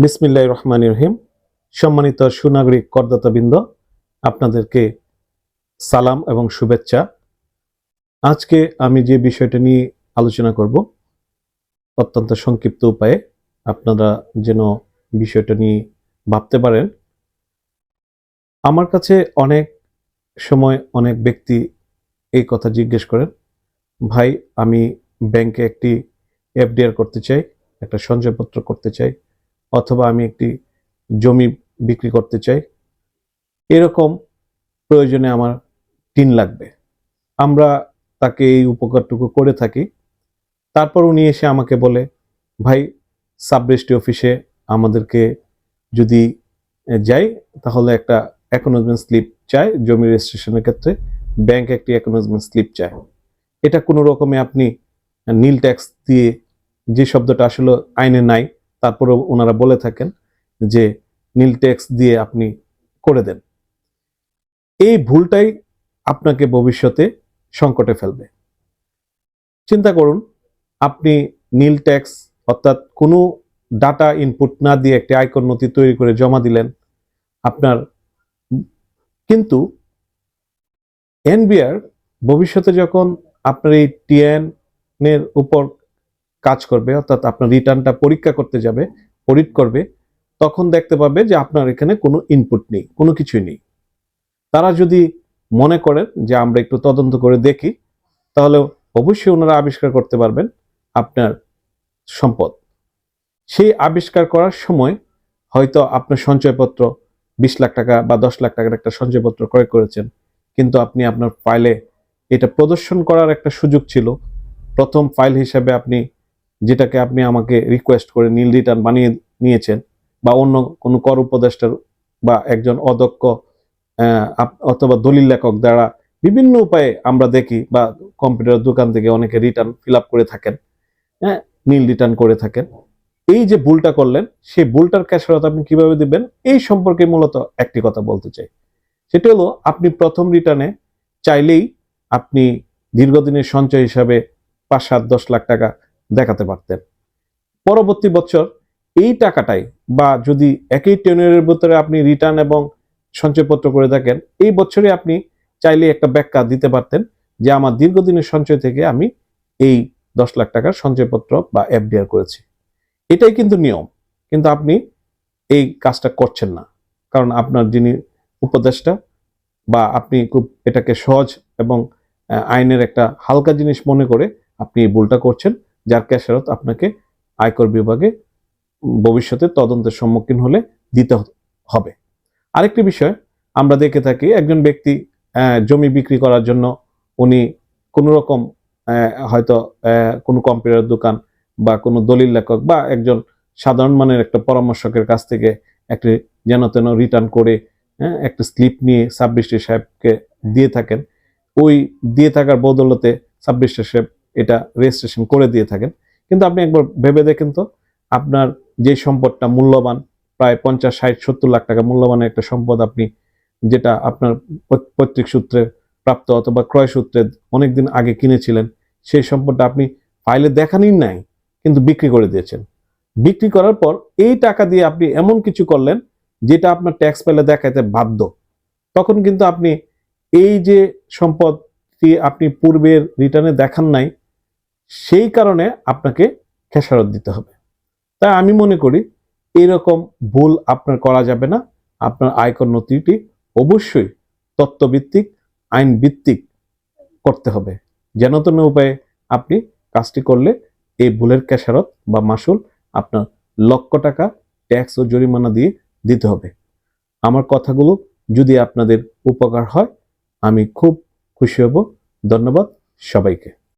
বিসমিল্লাহির রহমানির রহিম। সম্মানিত সুনাগরিক করদাতাবৃন্দ, আপনাদেরকে সালাম এবং শুভেচ্ছা। আজকে আমি যে বিষয়টা নিয়ে আলোচনা করব অত্যন্ত সংক্ষিপ্ত উপায়ে আপনারা যেন বিষয়টা নিয়ে ভাবতে পারেন। আমার কাছে অনেক সময় অনেক ব্যক্তি এই কথা জিজ্ঞেস করেন, ভাই আমি ব্যাংকে একটি এফডিআর করতে চাই, একটা সঞ্চয়পত্র করতে চাই, অথবা আমি একটি জমি বিক্রি করতে চাই, এরকম প্রয়োজনে আমার টিন লাগবে। আমরা তাকে এই উপকারটুকু করে থাকি। তারপর উনি এসে আমাকে বলে, ভাই সাব রেজিস্ট্রি অফিসে আমাদেরকে যদি যাই তাহলে একটা অ্যাকনোলেজমেন্ট স্লিপ চায়, জমি রেজিস্ট্রেশনের ক্ষেত্রে ব্যাংক একটি অ্যাকনোলেজমেন্ট স্লিপ চায়। এটা কোনো রকমে আপনি নীল ট্যাক্স দিয়ে, যে শব্দটা আসলে আইনে নাই তারপরেও ওনারা বলে থাকেন যে নীল ট্যাক্স দিয়ে আপনি করে দেন। এই ভুলটাই আপনাকে ভবিষ্যতে সংকটে ফেলবে। চিন্তা করুন, আপনি নীল ট্যাক্স অর্থাৎ কোনো ডাটা ইনপুট না দিয়ে একটি আয়কর নথি তৈরি করে জমা দিলেন আপনার, কিন্তু এনবিআর ভবিষ্যতে যখন আপনার এই টিএন এর উপর কাজ করবে, অর্থাৎ আপনার রিটার্নটা পরীক্ষা করতে যাবে, অডিট করবে, তখন দেখতে পাবে যে আপনার এখানে কোনো ইনপুট নেই, কোনো কিছুই নেই। তারা যদি মনে করেন যে আমরা একটু তদন্ত করে দেখি, তাহলে অবশ্যই ওনারা আবিষ্কার করতে পারবেন আপনার সম্পদ। সেই আবিষ্কার করার সময় হয়তো আপনার সঞ্চয়পত্র 20 লাখ টাকা বা 10 লাখ টাকার একটা সঞ্চয়পত্র ক্রয় করেছেন, কিন্তু আপনি আপনার ফাইলে এটা প্রদর্শন করার একটা সুযোগ ছিল। প্রথম ফাইল হিসেবে আপনি যেটাকে আপনি আমাকে রিকোয়েস্ট করে নীল রিটার্ন বানিয়ে নিয়েছেন, বা অন্য কোনো কর উপদেষ্টার বা একজন অদক্ষ অথবা দলিল লেখক দ্বারা বিভিন্ন উপায়ে আমরা দেখি, বা কম্পিউটার দোকান থেকে অনেকে রিটার্ন ফিল আপ করে থাকেন, নীল রিটার্ন করে থাকেন। এই যে ভুলটা করলেন, সেই ভুলটার খেসারত আপনি কিভাবে দিবেন, এই সম্পর্কে মূলত একটি কথা বলতে চাই। সেটা হলো, আপনি প্রথম রিটার্নে চাইলেই আপনি দীর্ঘদিনের সঞ্চয় হিসাবে 5, 7, 10 লাখ টাকা দেখাতে পারতেন। পরবর্তী বছর এই টাকাটাই, বা যদি একই টেনিয়রের ভিতরে আপনি রিটার্ন এবং সঞ্চয়পত্র করে থাকেন, এই বছরে আপনি চাইলে একটা ব্যাখ্যা দিতে পারতেন যে আমার দীর্ঘদিনের সঞ্চয় থেকে আমি এই 10 লাখ টাকার সঞ্চয়পত্র বা এফডিআর করেছি। এটাই কিন্তু নিয়ম, কিন্তু আপনি এই কাজটা করছেন না, কারণ আপনার যিনি উপদেষ্টা, বা আপনি খুব এটাকে সহজ এবং আইনের একটা হালকা জিনিস মনে করে আপনি এই ভুলটা করছেন, যার খেসারত আপনাকে আয়কর বিভাগে ভবিষ্যতে তদন্তের সম্মুখীন হলে দিতে হবে। আরেকটি বিষয় আমরা দেখে থাকি, একজন ব্যক্তি জমি বিক্রি করার জন্য উনি কোনো রকম হয়তো কোনো কম্পিউটার দোকান বা কোনো দলিল লেখক বা একজন সাধারণ মানের একটা পরামর্শকের কাছ থেকে একটি যেন তেন রিটার্ন করে একটা স্লিপ নিয়ে সাব রেজিস্ট্রার সাহেবকে দিয়ে থাকেন। ওই দিয়ে থাকার বদৌলতে সাব রেজিস্ট্রার সাহেব এটা রেজিস্ট্রেশন করে দিয়ে থাকেন। কিন্তু আপনি একবার ভেবে দেখেন তো, আপনার যে সম্পদটা মূল্যবান, প্রায় 50, 60, 70 লাখ টাকা মূল্যবানের একটা সম্পদ, আপনি যেটা আপনার পৈতৃক সূত্রে প্রাপ্ত অথবা ক্রয় সূত্রে অনেকদিন আগে কিনেছিলেন, সেই সম্পদটা আপনি ফাইলে দেখানই নাই, কিন্তু বিক্রি করে দিয়েছেন। বিক্রি করার পর এই টাকা দিয়ে আপনি এমন কিছু করলেন যেটা আপনার ট্যাক্স পেলে দেখাতে বাধ্য। তখন কিন্তু আপনি এই যে সম্পদটি আপনি পূর্বের রিটার্নে দেখান নাই, সেই কারণে আপনাকে খেসারত দিতে হবে। তাই আমি মনে করি এরকম ভুল আপনার করা যাবে না। আপনার আয়কর নথিটি অবশ্যই তথ্যভিত্তিক, আইন ভিত্তিক করতে হবে। যেন তেন উপায়ে আপনি কাজটি করলে এই ভুলের খেসারত বা মাসুল আপনার লক্ষ টাকা ট্যাক্স ও জরিমানা দিয়ে দিতে হবে। আমার কথাগুলো যদি আপনাদের উপকার হয়, আমি খুব খুশি হব। ধন্যবাদ সবাইকে।